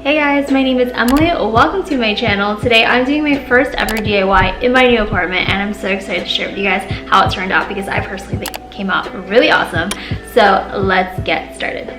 Hey guys, my name is Emily. Welcome to my channel. Today I'm doing my first ever DIY in my new apartment and I'm so excited to share with you guys how it turned out because I personally think it came out really awesome. So let's get started.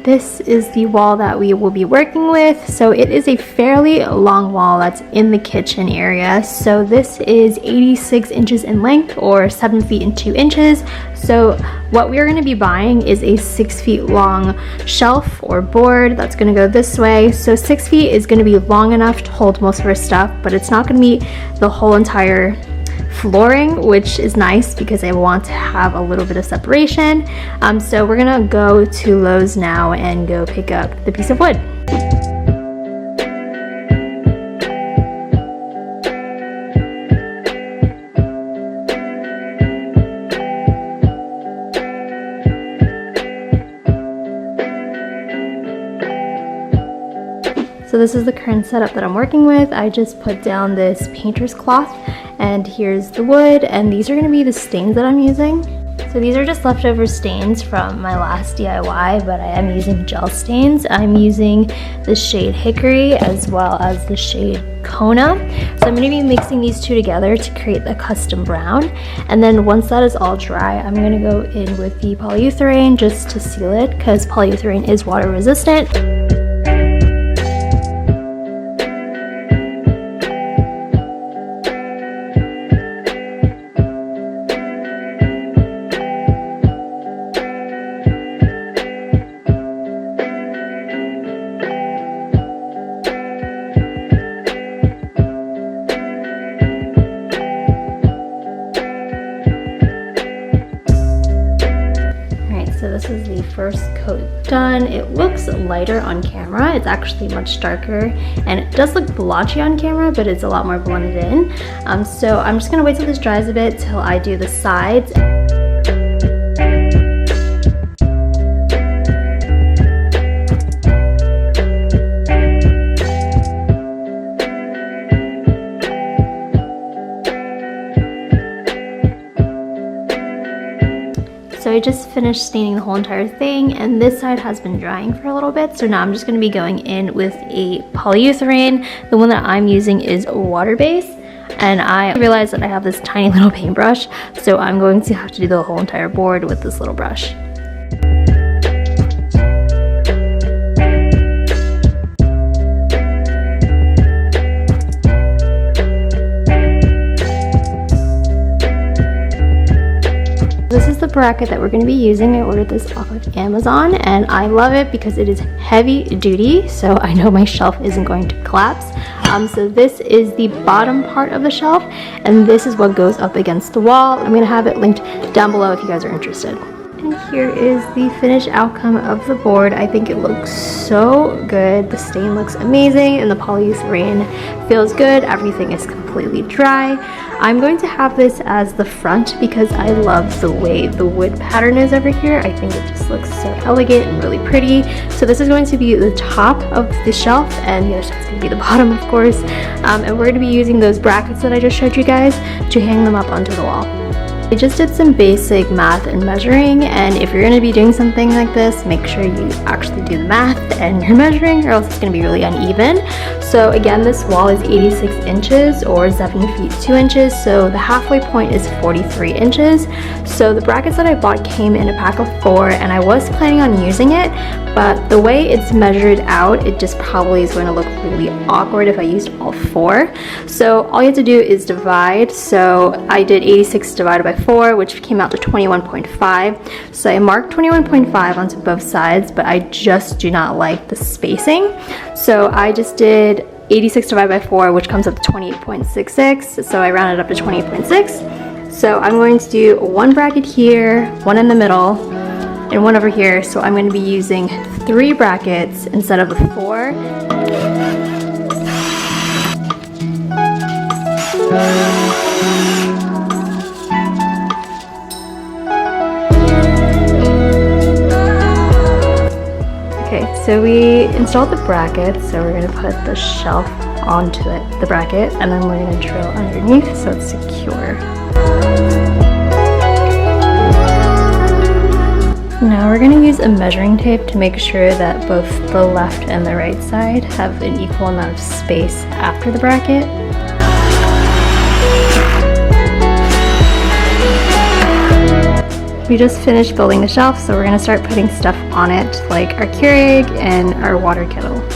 This is the wall that we will be working with. So it is a fairly long wall that's in the kitchen area. So this is 86 inches in length or 7 feet and 2 inches. So what we're going to be buying is a 6 feet long shelf or board that's going to go this way. So 6 feet is going to be long enough to hold most of our stuff, but it's not going to be the whole entire flooring, which is nice because I want to have a little bit of separation. So we're gonna go to Lowe's now and go pick up the piece of wood. So this is the current setup that I'm working with. I just put down this painter's cloth and here's the wood, and these are going to be the stains that I'm using. So these are just leftover stains from my last DIY, but I am using gel stains. I'm using the shade Hickory as well as the shade Kona. So I'm going to be mixing these two together to create the custom brown. And then once that is all dry, I'm going to go in with the polyurethane just to seal it because polyurethane is water resistant. So this is the first coat done. It looks lighter on camera. It's actually much darker and it does look blotchy on camera, but it's a lot more blended in. So I'm just gonna wait till this dries a bit till I do the sides. So I just finished staining the whole entire thing, and this side has been drying for a little bit. So now I'm just going to be going in with a polyurethane. The one that I'm using is water-based, and I realized that I have this tiny little paintbrush, so I'm going to have to do the whole entire board with this little brush. This is the bracket that we're going to be using. I ordered this off of Amazon and I love it because it is heavy duty, so I know my shelf isn't going to collapse. So this is the bottom part of the shelf and this is what goes up against the wall. I'm going to have it linked down below if you guys are interested. And here is the finished outcome of the board. I think it looks so good. The stain looks amazing and the polyurethane feels good. Everything is completely dry. I'm going to have this as the front because I love the way the wood pattern is over here. I think it just looks so elegant and really pretty. So this is going to be the top of the shelf and the other side's going to be the bottom, of course. And we're going to be using those brackets that I just showed you guys to hang them up onto the wall. I just did some basic math and measuring, and if you're going to be doing something like this, make sure you actually do the math and you're measuring or else it's going to be really uneven. So again, this wall is 86 inches or 7 feet 2 inches, so the halfway point is 43 inches. So the brackets that I bought came in a pack of 4 and I was planning on using it, but the way it's measured out, it just probably is going to look really awkward if I used all 4. So all you have to do is divide. So I did 86 divided by 4, which came out to 21.5. So I marked 21.5 onto both sides, but I just do not like the spacing. So I just did 86 divided by 4, which comes up to 28.66. So I rounded up to 28.6. So I'm going to do one bracket here, one in the middle, and one over here. So I'm going to be using 3 brackets instead of the 4. Okay, so we installed the brackets, so we're going to put the shelf onto it, the bracket, and then we're going to drill underneath so it's secure. Now we're going to use a measuring tape to make sure that both the left and the right side have an equal amount of space after the bracket. We just finished building the shelf, so we're going to start putting stuff on it, like our Keurig and our water kettle.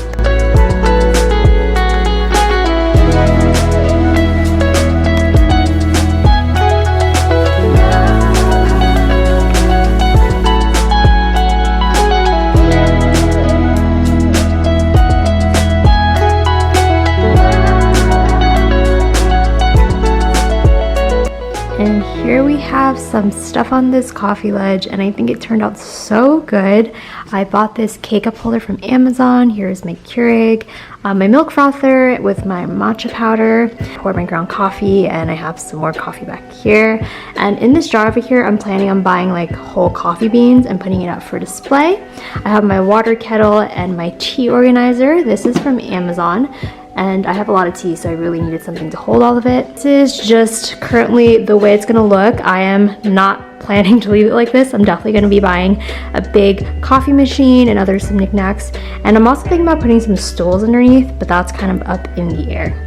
And here we have some stuff on this coffee ledge, and I think it turned out so good. I bought this K-cup holder from Amazon. Here's my Keurig, my milk frother with my matcha powder, pour my ground coffee, and I have some more coffee back here. And in this jar over here, I'm planning on buying like whole coffee beans and putting it out for display. I have my water kettle and my tea organizer. This is from Amazon. And I have a lot of tea, so I really needed something to hold all of it. This is just currently the way it's gonna look. I am not planning to leave it like this. I'm definitely gonna be buying a big coffee machine and some knickknacks. And I'm also thinking about putting some stools underneath, but that's kind of up in the air.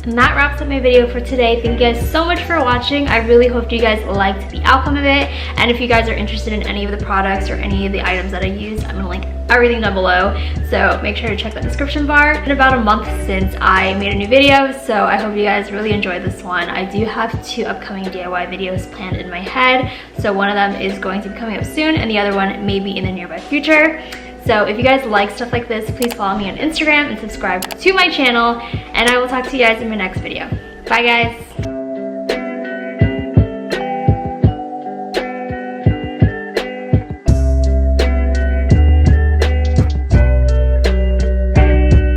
And that wraps up my video for today. Thank you guys so much for watching. I really hope you guys liked the outcome of it. And if you guys are interested in any of the products or any of the items that I use, I'm gonna link everything down below. So make sure to check the description bar. It's been about a month since I made a new video, so I hope you guys really enjoyed this one. I do have 2 upcoming DIY videos planned in my head. So one of them is going to be coming up soon and the other one may be in the nearby future. So if you guys like stuff like this, please follow me on Instagram and subscribe to my channel. And I will talk to you guys in my next video. Bye guys.